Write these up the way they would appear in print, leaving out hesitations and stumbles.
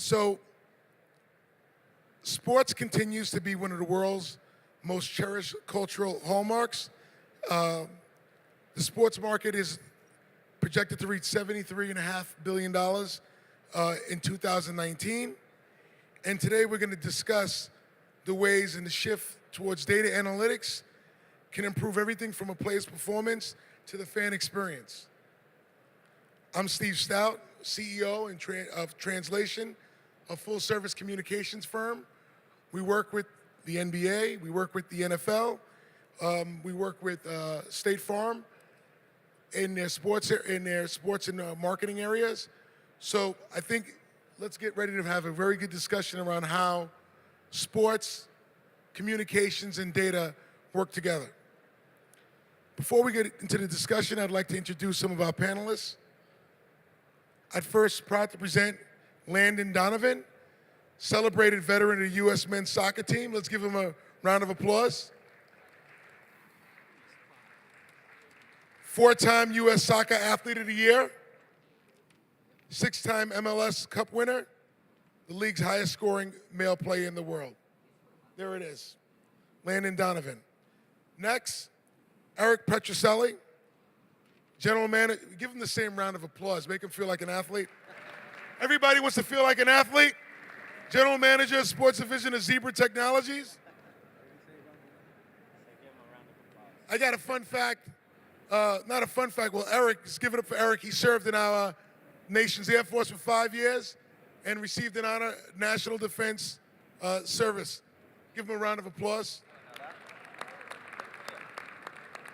So sports continues to be one of the world's most cherished cultural hallmarks. The sports market is projected to reach $73.5 billion in 2019. And today we're going to discuss the ways in the shift towards data analytics can improve everything from a player's performance to the fan experience. I'm Steve Stout, CEO of Translation, a full-service communications firm. We work with the NBA, we work with the NFL, we work with State Farm in their sports and marketing areas. So I think let's get ready to have a very good discussion around how sports, communications, and data work together. Before we get into the discussion, I'd like to introduce some of our panelists. I'd first proud to present Landon Donovan, celebrated veteran of the U.S. men's soccer team. Let's give him a round of applause. Four-time U.S. Soccer Athlete of the Year, six-time MLS Cup winner, the league's highest scoring male player in the world. There it is, Landon Donovan. Next, Eric Petroselli, general manager. Give him the same round of applause, make him feel like an athlete. Everybody wants to feel like an athlete. General manager, sports division of Zebra Technologies. I got a fun fact. Not a fun fact, well, Eric, just give it up for Eric. He served in our nation's Air Force for 5 years and received an honor, National Defense Service. Give him a round of applause.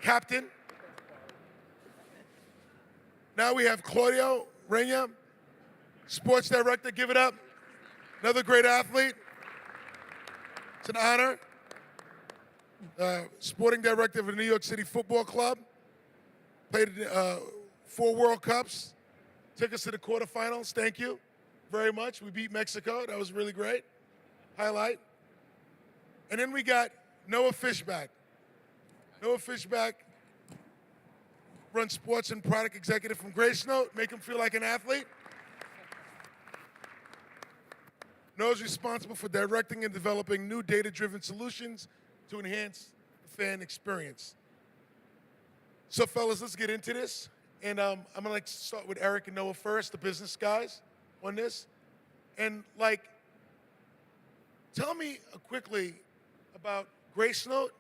Captain. Now we have Claudio Reina, sports director. Give it up. Another great athlete. It's an honor. Sporting director of the New York City Football Club. Played 4 World Cups. Took us to the quarterfinals. Thank you very much. We beat Mexico. That was really great. Highlight. And then we got Noah Fishback. Noah Fishback runs sports and product executive from Grace Note. Make him feel like an athlete. Noah's responsible for directing and developing new data-driven solutions to enhance the fan experience. So fellas, let's get into this. And I'm gonna start with Eric and Noah first, the business guys on this. And tell me quickly about Grace Note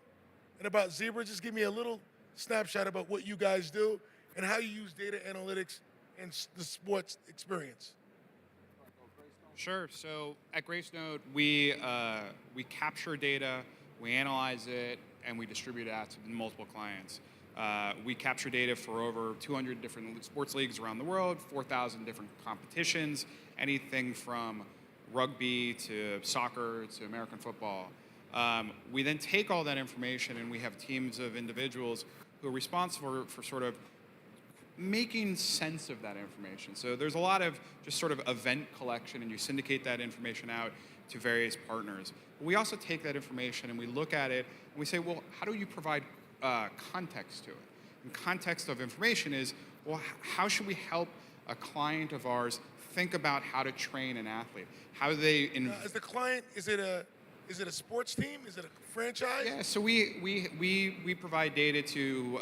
and about Zebra. Just give me a little snapshot about what you guys do and how you use data analytics and the sports experience. Sure. So at Gracenote, we capture data, we analyze it, and we distribute it out to multiple clients. We capture data for over 200 different sports leagues around the world, 4,000 different competitions, anything from rugby to soccer to American football. We then take all that information and we have teams of individuals who are responsible for sort of making sense of that information. So there's a lot of just sort of event collection, and you syndicate that information out to various partners. But we also take that information and we look at it and we say, well, how do you provide context to it? And context of information is, well, how should we help a client of ours think about how to train an athlete? How do they... As the client, is it a sports team? Is it a franchise? Yeah, so we provide data to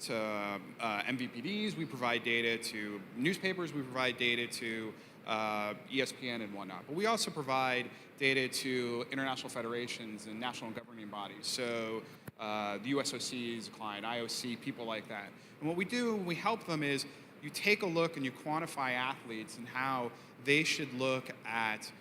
MVPDs, we provide data to newspapers, we provide data to ESPN and whatnot. But we also provide data to international federations and national governing bodies. So the USOC is a client, IOC, people like that. And what we do when we help them is you take a look and you quantify athletes and how they should look at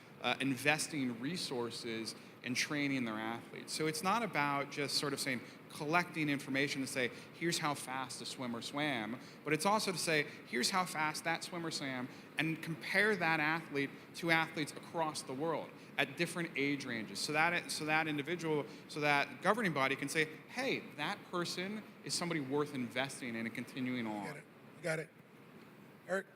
investing resources and training their athletes. So it's not about just sort of saying, collecting information to say, here's how fast a swimmer swam, but it's also to say, here's how fast that swimmer swam, and compare that athlete to athletes across the world at different age ranges. So that individual, so that governing body can say, hey, that person is somebody worth investing in and continuing on. Got it. Eric?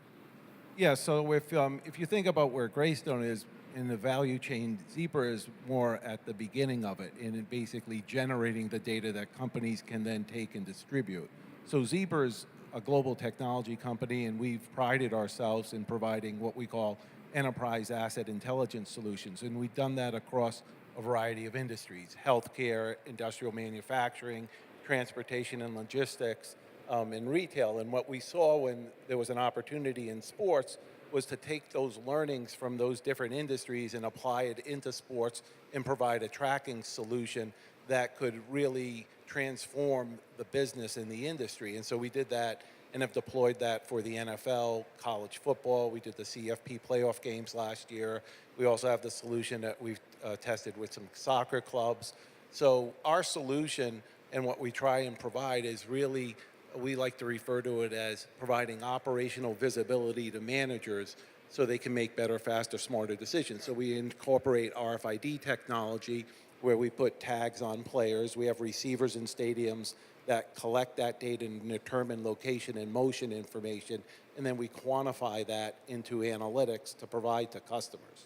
Yeah, so if you think about where Greystone is in the value chain, Zebra is more at the beginning of it, in basically generating the data that companies can then take and distribute. So Zebra is a global technology company, and we've prided ourselves in providing what we call enterprise asset intelligence solutions. And we've done that across a variety of industries: healthcare, industrial manufacturing, transportation and logistics, and retail. And what we saw when there was an opportunity in sports was to take those learnings from those different industries and apply it into sports and provide a tracking solution that could really transform the business in the industry. And so we did that and have deployed that for the NFL, college football. We did the CFP playoff games last year. We also have the solution that we've tested with some soccer clubs. So our solution and what we try and provide is really, we like to refer to it as providing operational visibility to managers so they can make better, faster, smarter decisions. So we incorporate RFID technology where we put tags on players. We have receivers in stadiums that collect that data and determine location and motion information, and then we quantify that into analytics to provide to customers.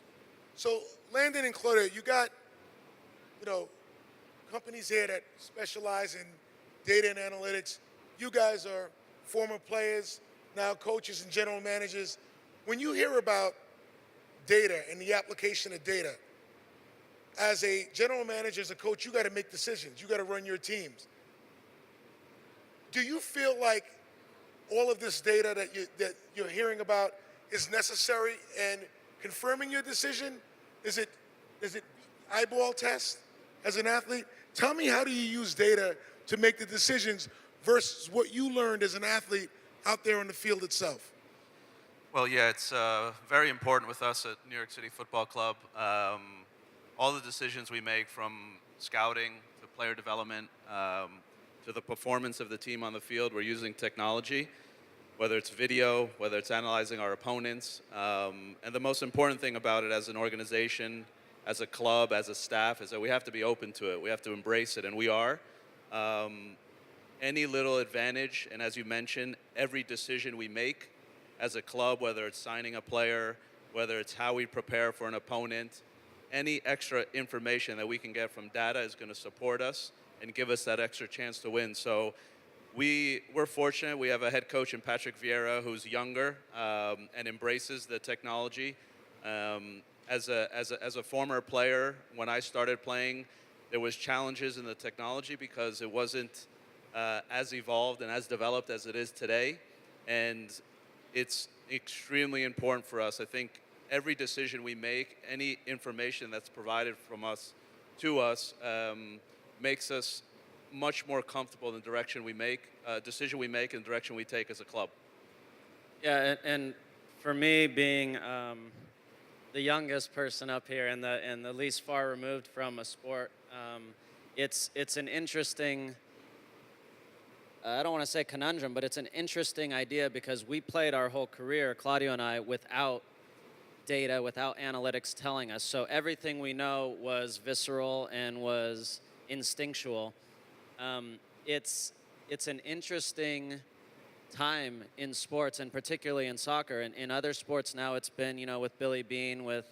So, Landon and Claudia, you got, companies here that specialize in data and analytics. You guys are former players, now coaches and general managers. When you hear about data and the application of data, as a general manager, as a coach, you got to make decisions. You got to run your teams. Do you feel like all of this data that you're hearing about is necessary in confirming your decision? Is it eyeball test as an athlete? Tell me, how do you use data to make the decisions versus what you learned as an athlete out there on the field itself? Well, yeah, it's very important with us at New York City Football Club. All the decisions we make, from scouting to player development to the performance of the team on the field, we're using technology, whether it's video, whether it's analyzing our opponents. And the most important thing about it as an organization, as a club, as a staff, is that we have to be open to it. We have to embrace it, and we are. Any little advantage, and as you mentioned, every decision we make as a club, whether it's signing a player, whether it's how we prepare for an opponent, any extra information that we can get from data is going to support us and give us that extra chance to win. So we're fortunate. We have a head coach in Patrick Vieira who's younger and embraces the technology. As a former player, when I started playing, there was challenges in the technology because it wasn't as evolved and as developed as it is today. And it's extremely important for us. I think every decision we make, any information that's provided from us to us, makes us much more comfortable in the direction we make, decision we make, and direction we take as a club. Yeah, and for me, being the youngest person up here and the least far removed from a sport, it's an interesting, I don't want to say conundrum, but it's an interesting idea because we played our whole career, Claudio and I, without data, without analytics telling us. So everything we know was visceral and was instinctual. It's an interesting time in sports, and particularly in soccer. And in other sports now, it's been, with Billy Beane, with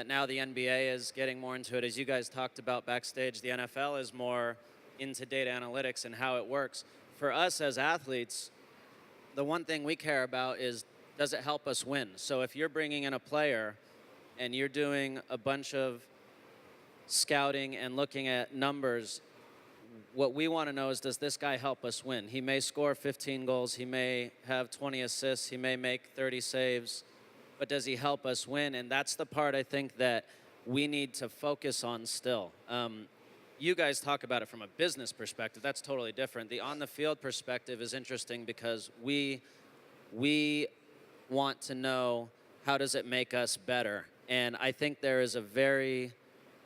now the NBA is getting more into it. As you guys talked about backstage, the NFL is more into data analytics and how it works. For us as athletes, the one thing we care about is, does it help us win? So if you're bringing in a player and you're doing a bunch of scouting and looking at numbers, what we want to know is, does this guy help us win? He may score 15 goals, he may have 20 assists, he may make 30 saves, but does he help us win? And that's the part I think that we need to focus on still. You guys talk about it from a business perspective. That's totally different. The on-the-field perspective is interesting because we want to know, how does it make us better? And I think there is a very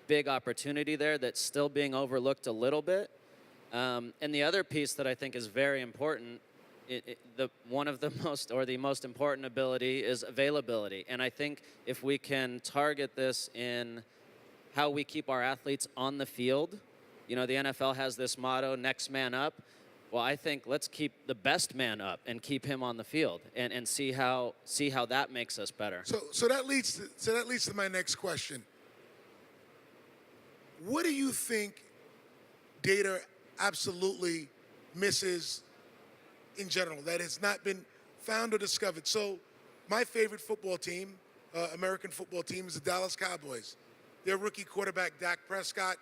big opportunity there that's still being overlooked a little bit. And the other piece that I think is very important, one of the most important ability is availability. And I think if we can target this in how we keep our athletes on the field, the NFL has this motto, next man up. Well, I think let's keep the best man up and keep him on the field and see how that makes us better. So that leads to my next question. What do you think data absolutely misses in general that has not been found or discovered? So my favorite football team American football team is the Dallas Cowboys. Their rookie quarterback, Dak Prescott,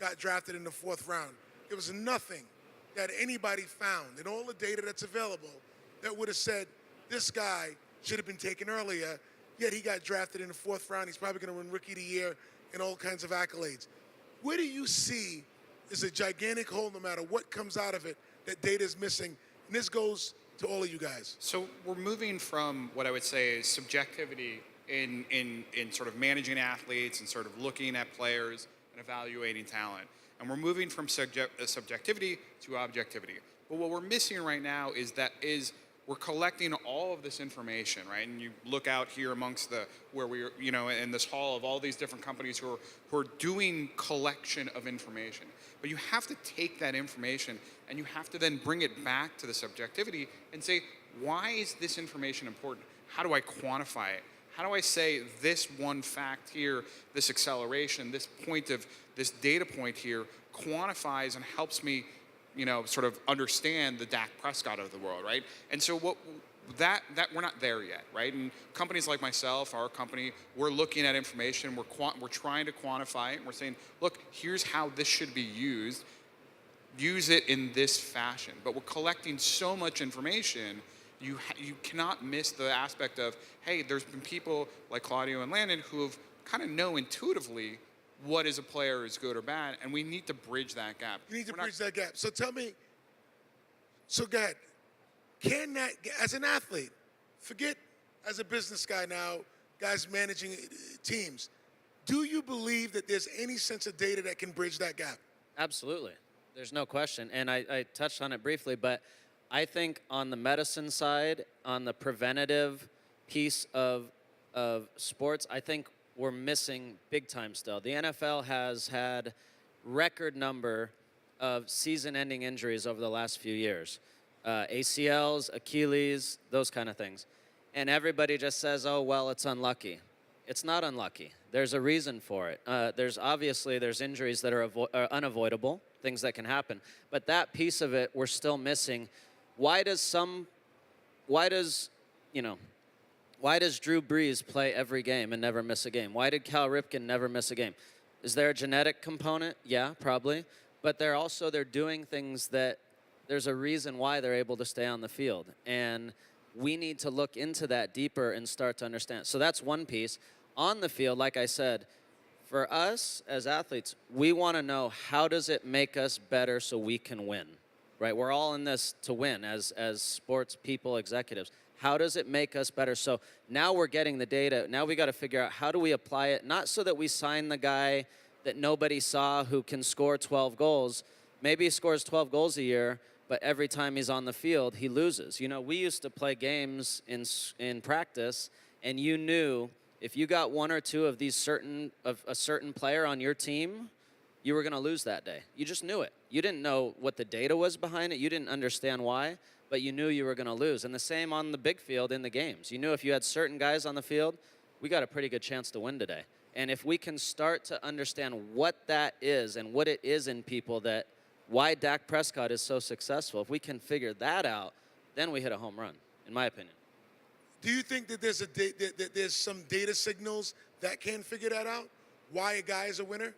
got drafted in the 4th round. There was nothing that anybody found in all the data that's available that would have said this guy should have been taken earlier, yet he got drafted in the 4th round. He's probably going to win Rookie of the Year and all kinds of accolades. Where do you see is a gigantic hole, no matter what comes out of it, that data is missing? And this goes to all of you guys. So we're moving from what I would say is subjectivity in sort of managing athletes and sort of looking at players and evaluating talent. And we're moving from subjectivity to objectivity. But what we're missing right now is we're collecting all of this information, right? And you look out here amongst where we're, in this hall of all these different companies who are doing collection of information. But you have to take that information and you have to then bring it back to the subjectivity and say, why is this information important? How do I quantify it? How do I say this one fact here, this acceleration, this data point here quantifies and helps me, sort of understand the Dak Prescott of the world, right? And so that we're not there yet, right? And companies like myself, our company, we're looking at information, we're trying to quantify it, and we're saying, look, here's how this should be used. Use it in this fashion. But we're collecting so much information, you cannot miss the aspect of, hey, there's been people like Claudio and Landon who have kind of know intuitively what is a player is good or bad, and we need to bridge that gap. You need to bridge that gap. So tell me, so go ahead, can that, as an athlete, forget as a business guy now, guys managing teams, do you believe that there's any sense of data that can bridge that gap? Absolutely. There's no question. And I touched on it briefly, but I think on the medicine side, on the preventative piece of sports, I think we're missing big time still. The NFL has had record number of season-ending injuries over the last few years. ACLs, Achilles, those kind of things. And everybody just says, oh, well, it's unlucky. It's not unlucky. There's a reason for it. There's injuries that are unavoidable, things that can happen. But that piece of it, we're still missing. Why does Drew Brees play every game and never miss a game? Why did Cal Ripken never miss a game? Is there a genetic component? Yeah, probably. But they're doing things that there's a reason why they're able to stay on the field. And we need to look into that deeper and start to understand. So that's one piece. On the field, like I said, for us as athletes, we want to know how does it make us better so we can win, right? We're all in this to win as sports people, executives. How does it make us better? So now we're getting the data. Now we got to figure out how do we apply it, not so that we sign the guy that nobody saw who can score 12 goals. Maybe he scores 12 goals a year, but every time he's on the field, he loses. We used to play games in practice, and you knew if you got one or two of a certain player on your team, you were going to lose that day. You just knew it. You didn't know what the data was behind it. You didn't understand why, but you knew you were going to lose. And the same on the big field in the games. You knew if you had certain guys on the field, we got a pretty good chance to win today. And if we can start to understand what that is and what it is in people why Dak Prescott is so successful, if we can figure that out, then we hit a home run, in my opinion. Do you think that there's some data signals that can figure that out? Why a guy is a winner?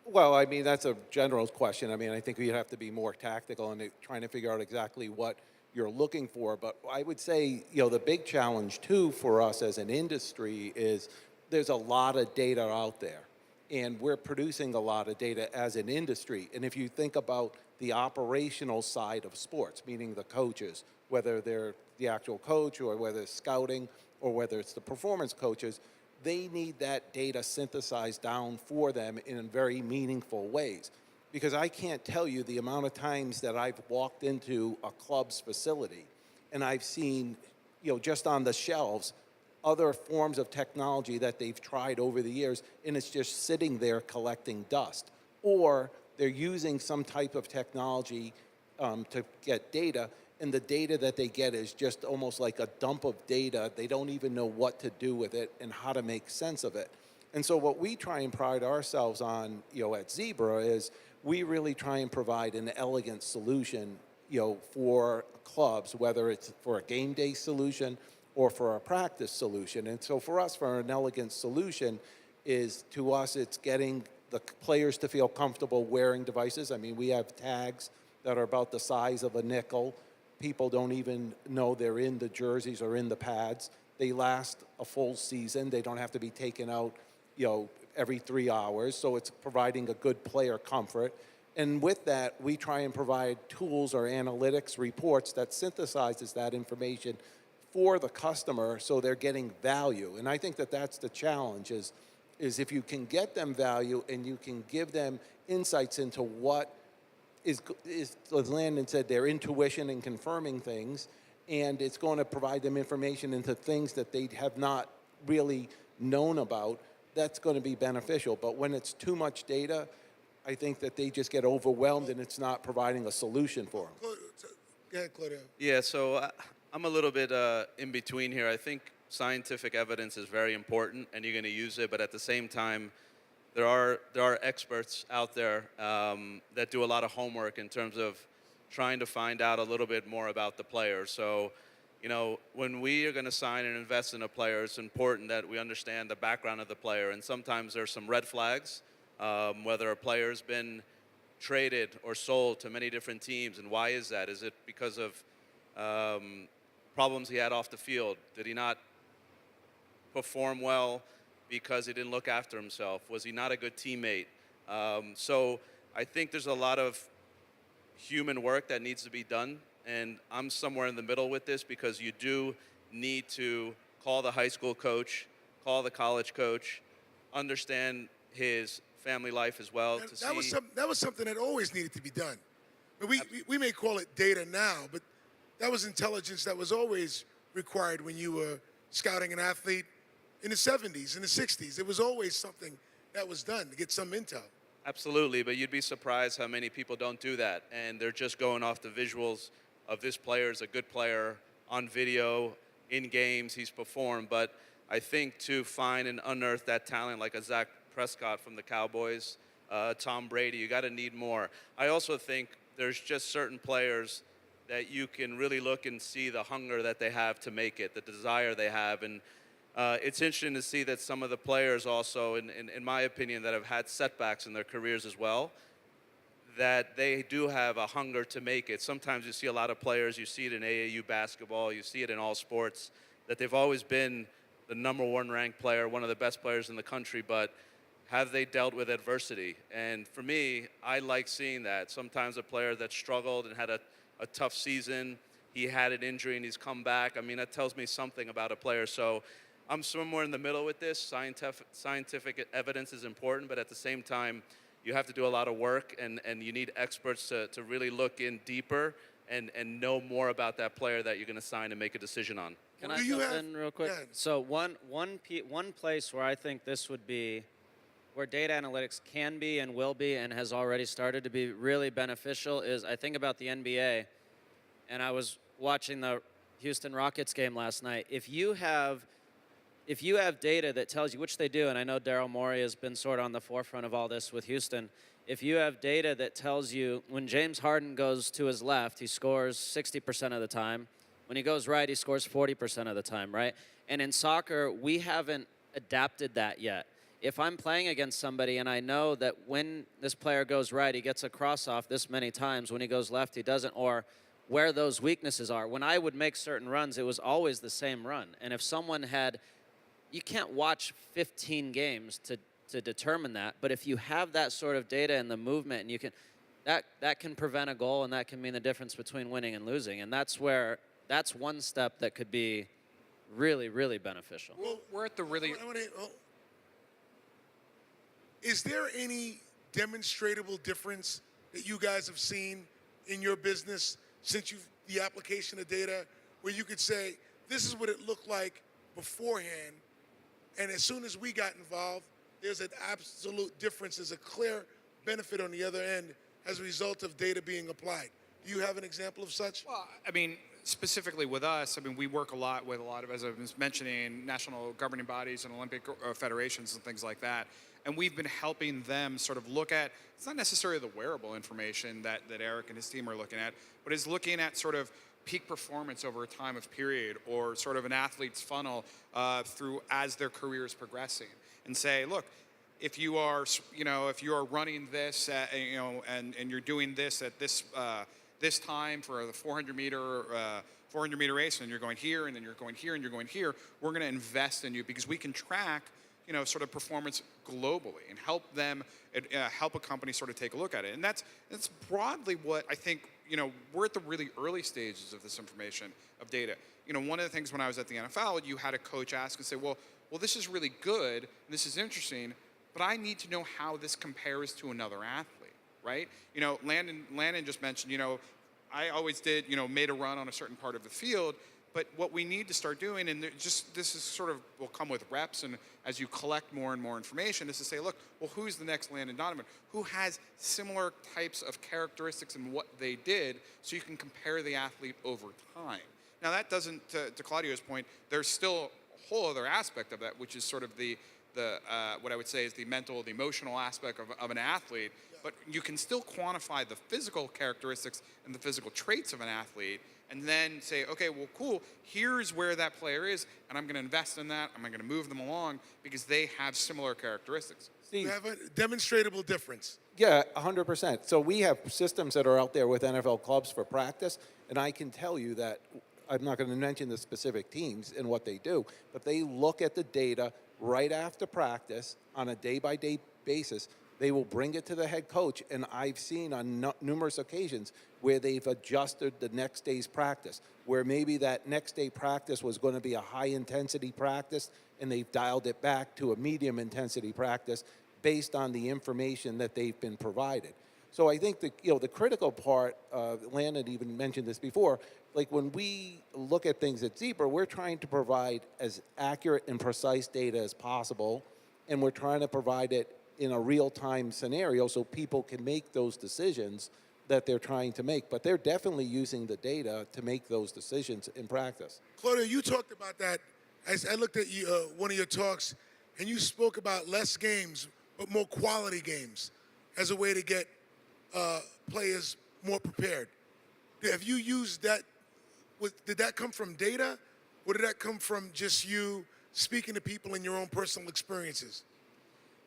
Well, I mean, that's a general question. I mean, I think we'd have to be more tactical in trying to figure out exactly what you're looking for. But I would say, the big challenge, too, for us as an industry is there's a lot of data out there. And we're producing a lot of data as an industry. And if you think about the operational side of sports, meaning the coaches, whether they're the actual coach or whether it's scouting or whether it's the performance coaches, they need that data synthesized down for them in very meaningful ways. Because I can't tell you the amount of times that I've walked into a club's facility and I've seen, just on the shelves, other forms of technology that they've tried over the years, and it's just sitting there collecting dust. Or they're using some type of technology to get data, and the data that they get is just almost like a dump of data. They don't even know what to do with it and how to make sense of it. And so what we try and pride ourselves on, at Zebra is we really try and provide an elegant solution, for clubs, whether it's for a game day solution or for a practice solution. And so for us, for an elegant solution, is to us, it's getting the players to feel comfortable wearing devices. I mean, we have tags that are about the size of a nickel. People don't even know they're in the jerseys or in the pads. They last a full season. They don't have to be taken out, every 3 hours. So it's providing a good player comfort. And with that, we try and provide tools or analytics reports that synthesizes that information for the customer so they're getting value. And I think that that's the challenge is if you can get them value and you can give them insights into what is as Landon said, their intuition and confirming things, and it's going to provide them information into things that they have not really known about, that's going to be beneficial. But when it's too much data, I think that they just get overwhelmed and it's not providing a solution for them. Go ahead, Claudio. Yeah, so I'm a little bit in between here. I think scientific evidence is very important, and you're going to use it. But at the same time, there are experts out there that do a lot of homework in terms of trying to find out a little bit more about the player. So, when we are going to sign and invest in a player, it's important that we understand the background of the player. And sometimes there's some red flags, whether a player's been traded or sold to many different teams. And why is that? Is it because of problems he had off the field? Did he not perform well because he didn't look after himself? Was he not a good teammate? So I think there's a lot of human work that needs to be done, and I'm somewhere in the middle with this because you do need to call the high school coach, call the college coach, understand his family life as well. That was something that always needed to be done. We may call it data now, but that was intelligence that was always required when you were scouting an athlete in the 70s, in the 60s. It was always something that was done to get some intel. Absolutely, but you'd be surprised how many people don't do that, and they're just going off the visuals of this player is a good player on video, in games, he's performed. But I think to find and unearth that talent like a Zach Prescott from the Cowboys, Tom Brady, you got to need more. I also think there's just certain players that you can really look and see the hunger that they have to make it, the desire they have. And it's interesting to see that some of the players also, in my opinion, that have had setbacks in their careers as well, that they do have a hunger to make it. Sometimes you see a lot of players, you see it in AAU basketball, you see it in all sports, that they've always been the #1 ranked player, one of the best players in the country, but have they dealt with adversity? And for me, I like seeing that. Sometimes a player that struggled and had a tough season, he had an injury and he's come back. I mean, that tells me something about a player. So I'm somewhere in the middle with this. Scientific evidence is important, but at the same time, you have to do a lot of work, and you need experts to really look in deeper and know more about that player that you're going to sign and make a decision on. Can I jump in real quick? Yeah. So one place where I think this would be, where data analytics can be and will be and has already started to be really beneficial is, I think about the NBA, and I was watching the Houston Rockets game last night. If you have data that tells you, which they do, and I know Daryl Morey has been sort of on the forefront of all this with Houston, if you have data that tells you when James Harden goes to his left, he scores 60% of the time. When he goes right, he scores 40% of the time, right? And in soccer, we haven't adapted that yet. If I'm playing against somebody and I know that when this player goes right, he gets a cross off this many times, when he goes left, he doesn't, or where those weaknesses are. When I would make certain runs, it was always the same run. And if someone had, you can't watch 15 games to determine that, but if you have that sort of data and the movement, and you can, that can prevent a goal, and that can mean the difference between winning and losing. And that's one step that could be really, really beneficial. Well, we're at the really. Is there any demonstrable difference that you guys have seen in your business since the application of data, where you could say, this is what it looked like beforehand, and as soon as we got involved, there's an absolute difference. There's a clear benefit on the other end as a result of data being applied. Do you have an example of such? Well, I mean, specifically with us, I mean, we work a lot with a lot of, as I was mentioning, national governing bodies and Olympic federations and things like that. And we've been helping them sort of look at, it's not necessarily the wearable information that Eric and his team are looking at, but is looking at sort of peak performance over a time of period, or sort of an athlete's funnel through as their career is progressing, and say, look, if you are, if you are running this, and you're doing this at this time for the 400 meter race, and you're going here, and then you're going here, and you're going here, we're going to invest in you because we can track, sort of performance globally and help a company sort of take a look at it. And that's broadly what I think, we're at the really early stages of this information, of data. One of the things when I was at the NFL, you had a coach ask and say, well, this is really good, and this is interesting, but I need to know how this compares to another athlete, right? Landon just mentioned, I always did, made a run on a certain part of the field, but what we need to start doing, and this is sort of will come with reps, and as you collect more and more information, is to say, look, well, who's the next Landon Donovan? Who has similar types of characteristics in what they did, so you can compare the athlete over time. Now that doesn't, to Claudio's point, there's still a whole other aspect of that, which is sort of the what I would say is the mental, the emotional aspect of an athlete, but you can still quantify the physical characteristics and the physical traits of an athlete, and then say, okay, well, cool, here's where that player is, and I'm going to invest in that, I'm going to move them along because they have similar characteristics. You have a demonstrable difference. Yeah, 100%. So we have systems that are out there with NFL clubs for practice, and I can tell you that I'm not going to mention the specific teams and what they do, but they look at the data right after practice on a day-by-day basis. They will bring it to the head coach, and I've seen on numerous occasions where they've adjusted the next day's practice, where maybe that next day practice was going to be a high-intensity practice, and they've dialed it back to a medium-intensity practice based on the information that they've been provided. So I think the critical part, Landon even mentioned this before, like when we look at things at Zebra, we're trying to provide as accurate and precise data as possible, and we're trying to provide it in a real-time scenario so people can make those decisions that they're trying to make. But they're definitely using the data to make those decisions in practice. Claudio, you talked about that. As I looked at you, one of your talks, and you spoke about less games, but more quality games as a way to get players more prepared. Have you used that? Did that come from data, or did that come from just you speaking to people in your own personal experiences?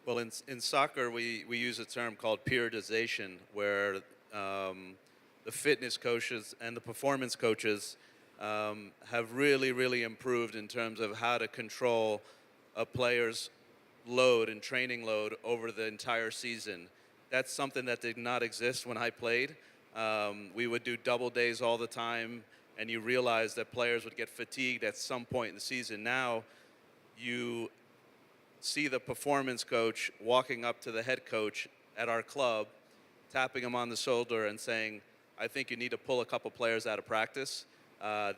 Well, in soccer, we use a term called periodization, where the fitness coaches and the performance coaches have really, really improved in terms of how to control a player's load and training load over the entire season. That's something that did not exist when I played. We would do double days all the time, and you realize that players would get fatigued at some point in the season. Now, you see the performance coach walking up to the head coach at our club, tapping him on the shoulder and saying, I think you need to pull a couple players out of practice.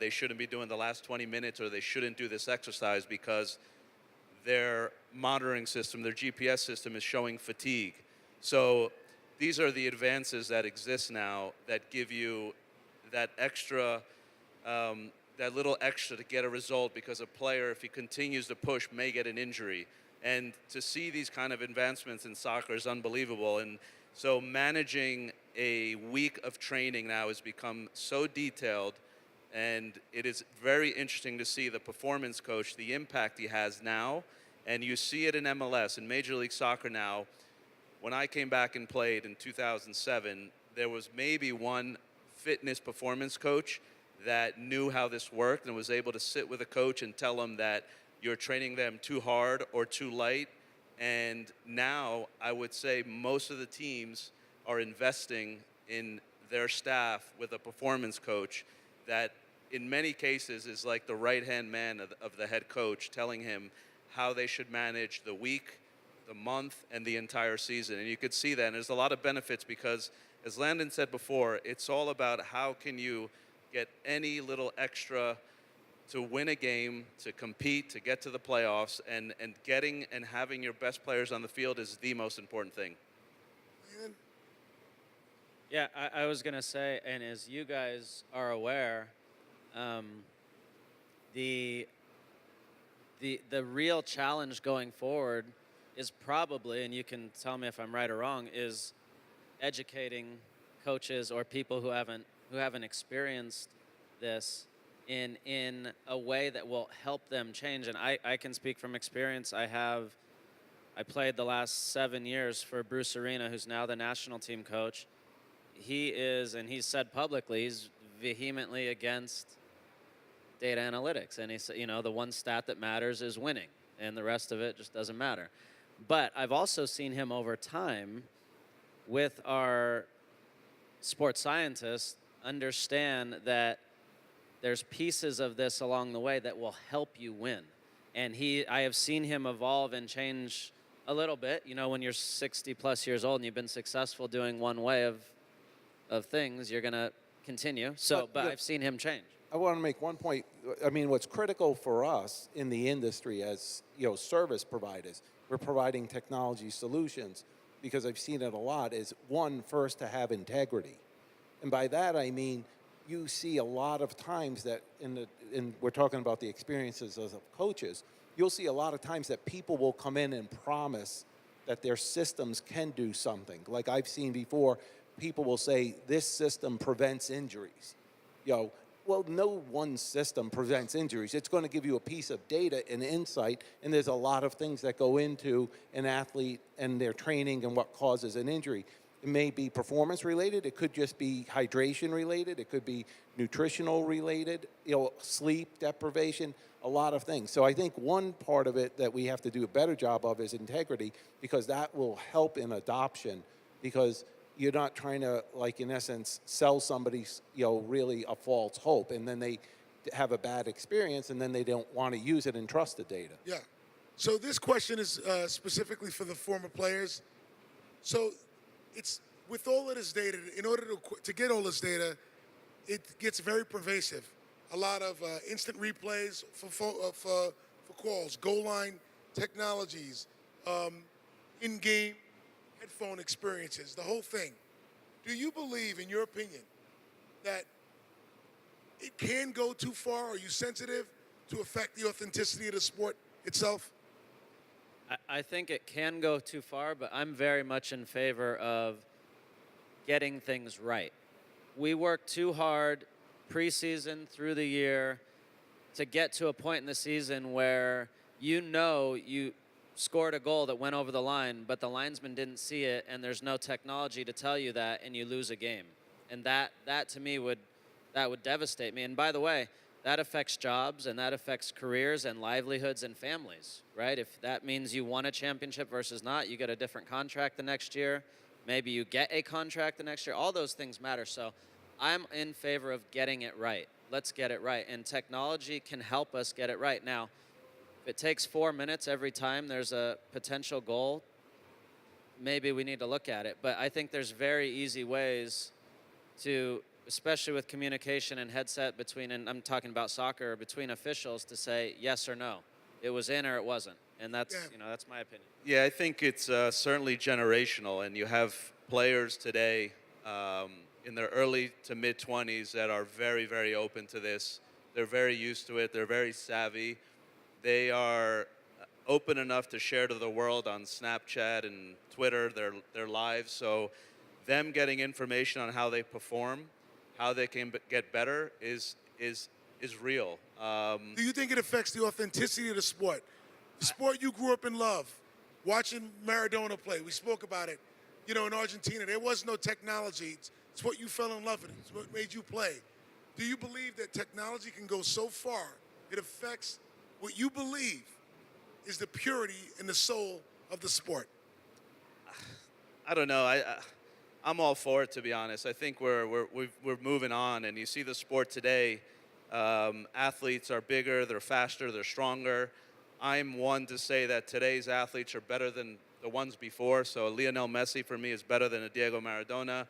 They shouldn't be doing the last 20 minutes, or they shouldn't do this exercise because their monitoring system, their GPS system is showing fatigue. So these are the advances that exist now that give you that extra, that little extra to get a result, because a player, if he continues to push, may get an injury. And to see these kind of advancements in soccer is unbelievable. And so managing a week of training now has become so detailed, and it is very interesting to see the performance coach, the impact he has now. And you see it in MLS, in Major League Soccer now. When I came back and played in 2007, there was maybe one fitness performance coach that knew how this worked and was able to sit with a coach and tell them that you're training them too hard or too light. And now I would say most of the teams are investing in their staff with a performance coach that in many cases is like the right-hand man of the head coach, telling him how they should manage the week, the month, and the entire season. And you could see that. And there's a lot of benefits because, as Landon said before, it's all about how can you get any little extra to win a game, to compete, to get to the playoffs, and getting and having your best players on the field is the most important thing. Yeah, I was going to say, and as you guys are aware, the real challenge going forward is probably, and you can tell me if I'm right or wrong, is educating coaches or people who haven't experienced this in a way that will help them change. And I can speak from experience. I played the last 7 years for Bruce Arena, who's now the national team coach. He is, and he's said publicly, he's vehemently against data analytics. And he said, you know, the one stat that matters is winning, and the rest of it just doesn't matter. But I've also seen him over time with our sports scientists understand that there's pieces of this along the way that will help you win. And I have seen him evolve and change a little bit. You know, when you're 60 plus years old and you've been successful doing one way of things, you're going to continue. So, but I've seen him change. I want to make one point. I mean, what's critical for us in the industry as, you know, service providers, we're providing technology solutions, because I've seen it a lot, is one, first, to have integrity. And by that, I mean, you see a lot of times that we're talking about the experiences of coaches, you'll see a lot of times that people will come in and promise that their systems can do something. Like I've seen before, people will say, this system prevents injuries. You know, well, no one system prevents injuries. It's going to give you a piece of data and insight, and there's a lot of things that go into an athlete and their training and what causes an injury. It may be performance related. It could just be hydration related. It could be nutritional related, you know, sleep deprivation, a lot of things. So I think one part of it that we have to do a better job of is integrity, because that will help in adoption, because you're not trying to, like, in essence, sell somebody, you know, really a false hope, and then they have a bad experience, and then they don't want to use it and trust the data. Yeah. So this question is specifically for the former players. So it's with all of this data, in order to get all this data, it gets very pervasive. A lot of instant replays for calls, goal line technologies, in-game headphone experiences, the whole thing. Do you believe, in your opinion, that it can go too far? Are you sensitive to affect the authenticity of the sport itself? I think it can go too far, but I'm very much in favor of getting things right. We work too hard preseason through the year to get to a point in the season where you know you scored a goal that went over the line, but the linesman didn't see it, and there's no technology to tell you that, and you lose a game. And that to me would devastate me. And by the way, that affects jobs, and that affects careers and livelihoods and families, right? If that means you won a championship versus not, you get a different contract the next year. Maybe you get a contract the next year. All those things matter. So I'm in favor of getting it right. Let's get it right. And technology can help us get it right. Now, if it takes 4 minutes every time there's a potential goal, maybe we need to look at it. But I think there's very easy ways to, especially with communication and headset between, and I'm talking about soccer, between officials, to say yes or no. It was in or it wasn't. And that's, you know, that's my opinion. Yeah, I think it's certainly generational, and you have players today in their early to mid-20s that are very, very open to this. They're very used to it. They're very savvy. They are open enough to share to the world on Snapchat and Twitter their lives. So them getting information on how they perform, how they can get better is real. Do you think it affects the authenticity of the sport? The sport you grew up in love, watching Maradona play. We spoke about it. You know, in Argentina, there was no technology. It's what you fell in love with. It's what made you play. Do you believe that technology can go so far it affects what you believe is the purity and the soul of the sport? I don't know. I'm all for it, to be honest. I think we're moving on, and you see the sport today. Athletes are bigger, they're faster, they're stronger. I'm one to say that today's athletes are better than the ones before. So Lionel Messi, for me, is better than a Diego Maradona.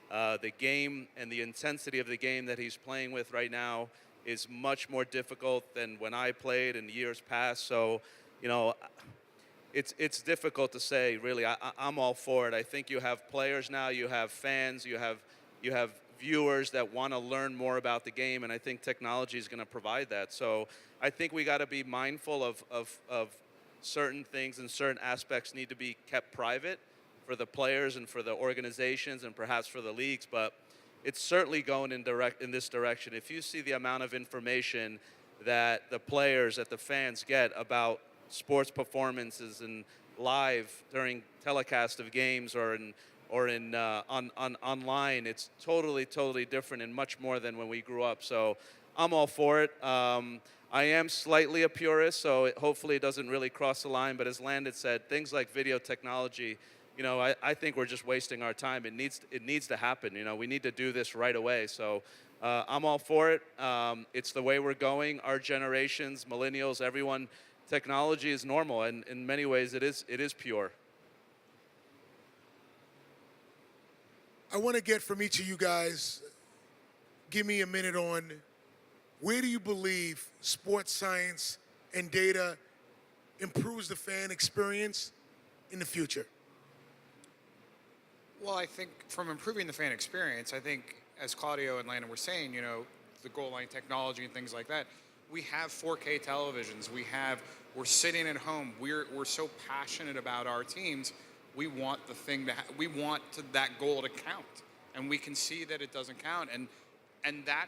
The game and the intensity of the game that he's playing with right now is much more difficult than when I played in years past. So, you know, it's difficult to say, really. I'm all for it. I think you have players now, you have fans, you have viewers that want to learn more about the game, and I think technology is going to provide that. So I think we got to be mindful of certain things, and certain aspects need to be kept private for the players and for the organizations and perhaps for the leagues. But it's certainly going in this direction. If you see the amount of information that the players, that the fans get about sports performances and live during telecast of games or online, it's totally different and much more than when we grew up. So I'm all for it. I am slightly a purist, so hopefully it doesn't really cross the line. But as Landon said, things like video technology, I think we're just wasting our time. It needs to happen. We need to do this right away. So I'm all for it. It's the way we're going. Our generations, millennials, everyone, technology is normal, and in many ways it is pure. I want to get from each of you guys, give me a minute on where do you believe sports science and data improves the fan experience in the future? Well, I think from improving the fan experience, I think as Claudio and Landon were saying, the goal line technology and things like that, we have 4K televisions. We're sitting at home. We're so passionate about our teams. We want that goal to count, and we can see that it doesn't count, and that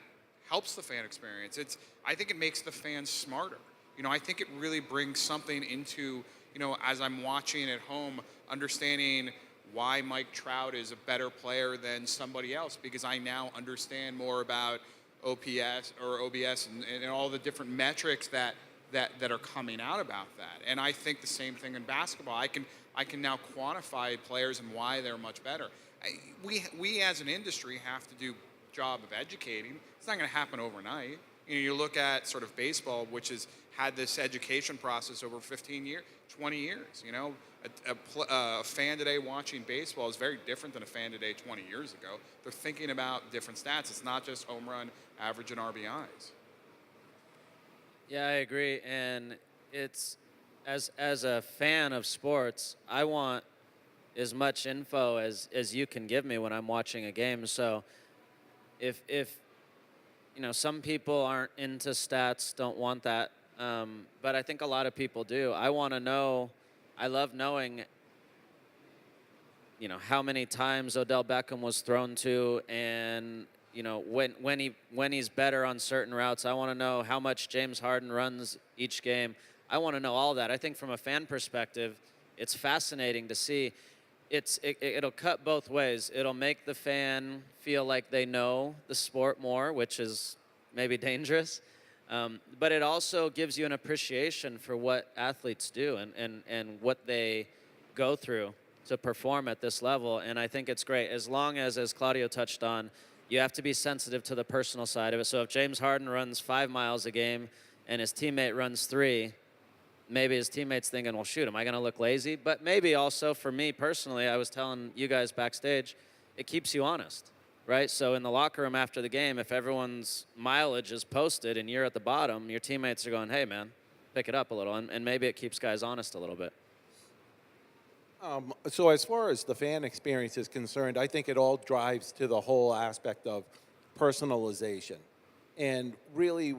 helps the fan experience. I think it makes the fans smarter. I think it really brings something into, as I'm watching at home, understanding why Mike Trout is a better player than somebody else, because I now understand more about OPS or OBS and all the different metrics that are coming out about that. And I think the same thing in basketball. I can now quantify players and why they're much better. We as an industry have to do a job of educating. It's not going to happen overnight. You look at sort of baseball, which has had this education process over 15 years, 20 years. A fan today watching baseball is very different than a fan today 20 years ago. They're thinking about different stats. It's not just home run, average, and RBIs. Yeah, I agree. And it's as a fan of sports, I want as much info as you can give me when I'm watching a game. So if some people aren't into stats, don't want that, but I think a lot of people do. I want to know. I love knowing, how many times Odell Beckham was thrown to, and when he's better on certain routes. I want to know how much James Harden runs each game. I want to know all that. I think from a fan perspective, it's fascinating to see. It'll cut both ways. It'll make the fan feel like they know the sport more, which is maybe dangerous. But it also gives you an appreciation for what athletes do and what they go through to perform at this level. And I think it's great. As long as Claudio touched on, you have to be sensitive to the personal side of it. So if James Harden runs 5 miles a game and his teammate runs 3, maybe his teammate's thinking, well, shoot, am I going to look lazy? But maybe also for me personally, I was telling you guys backstage, it keeps you honest. Right? So in the locker room after the game, if everyone's mileage is posted and you're at the bottom, your teammates are going, hey, man, pick it up a little. And maybe it keeps guys honest a little bit. So as far as the fan experience is concerned, I think it all drives to the whole aspect of personalization. And really,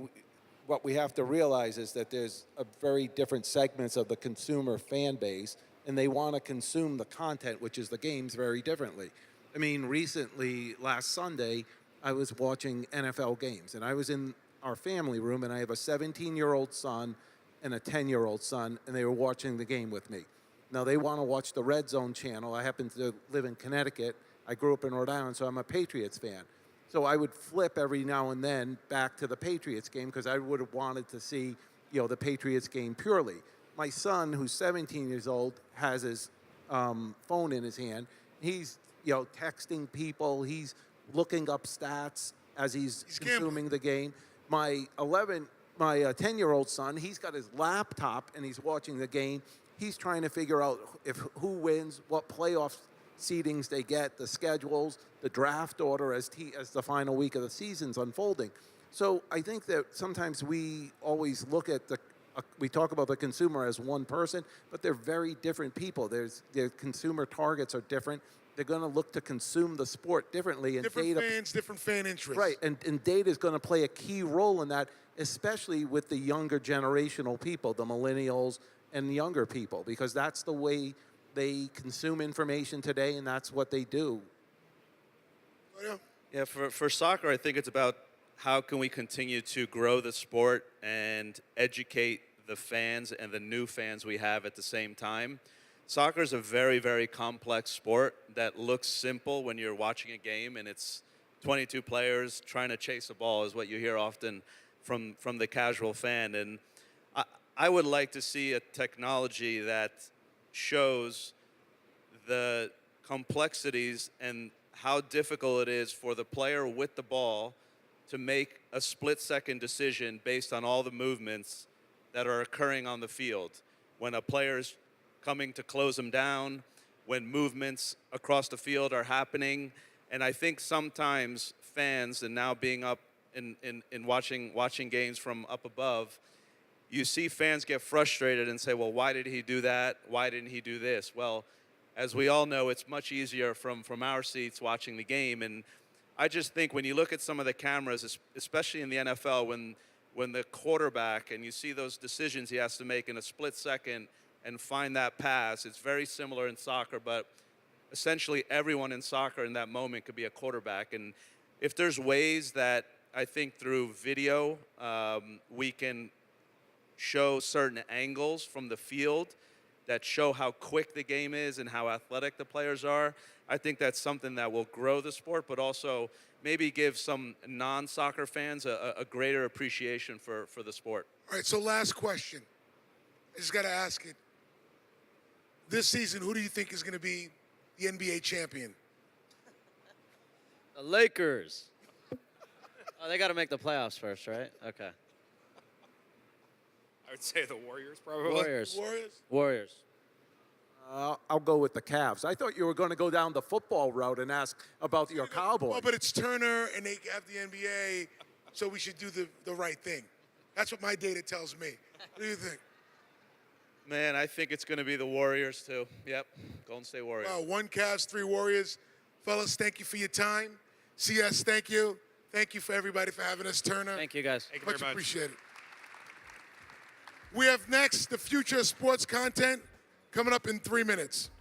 what we have to realize is that there's a very different segments of the consumer fan base, and they want to consume the content, which is the games, very differently. I mean, recently, last Sunday, I was watching NFL games, and I was in our family room, and I have a 17-year-old son and a 10-year-old son, and they were watching the game with me. Now, they want to watch the Red Zone channel. I happen to live in Connecticut. I grew up in Rhode Island, so I'm a Patriots fan. So I would flip every now and then back to the Patriots game because I would have wanted to see, the Patriots game purely. My son, who's 17 years old, has his phone in his hand. He's texting people. He's looking up stats as he's consuming the game. My 10-year-old son, he's got his laptop and he's watching the game. He's trying to figure out who wins, what playoff seedings they get, the schedules, the draft order as the final week of the season's unfolding. So I think that sometimes we always look at we talk about the consumer as one person, but they're very different people. Their consumer targets are different. They're going to look to consume the sport differently. And different fans, different fan interests. Right, and data is going to play a key role in that, especially with the younger generational people, the millennials and the younger people, because that's the way they consume information today, and that's what they do. Oh, yeah. Yeah, for soccer, I think it's about how can we continue to grow the sport and educate the fans and the new fans we have at the same time. Soccer is a very, very complex sport that looks simple when you're watching a game, and it's 22 players trying to chase a ball is what you hear often from the casual fan. And I would like to see a technology that shows the complexities and how difficult it is for the player with the ball to make a split-second decision based on all the movements that are occurring on the field. When a player's coming to close him down, when movements across the field are happening. And I think sometimes fans, and now being up in watching games from up above, you see fans get frustrated and say, well, why did he do that? Why didn't he do this? Well, as we all know, it's much easier from our seats watching the game. And I just think when you look at some of the cameras, especially in the NFL, when the quarterback, and you see those decisions he has to make in a split second and find that pass, it's very similar in soccer, but essentially everyone in soccer in that moment could be a quarterback. And if there's ways that I think through video we can show certain angles from the field that show how quick the game is and how athletic the players are, I think that's something that will grow the sport, but also maybe give some non-soccer fans a greater appreciation for the sport. All right, so last question. I just got to ask it. This season, who do you think is going to be the NBA champion? The Lakers. Oh, they got to make the playoffs first, right? Okay. I would say the Warriors, probably. Warriors. Warriors? Warriors. I'll go with the Cavs. I thought you were going to go down the football route and ask about your Cowboys. Well, but it's Turner, and they have the NBA, so we should do the right thing. That's what my data tells me. What do you think? Man, I think it's going to be the Warriors too. Yep, Golden State Warriors. One Cavs, 3 Warriors. Fellas, thank you for your time. CS, thank you. Thank you for everybody for having us, Turner. Thank you, guys. Thank you very Much much. appreciated. We have next the future of sports content coming up in 3 minutes.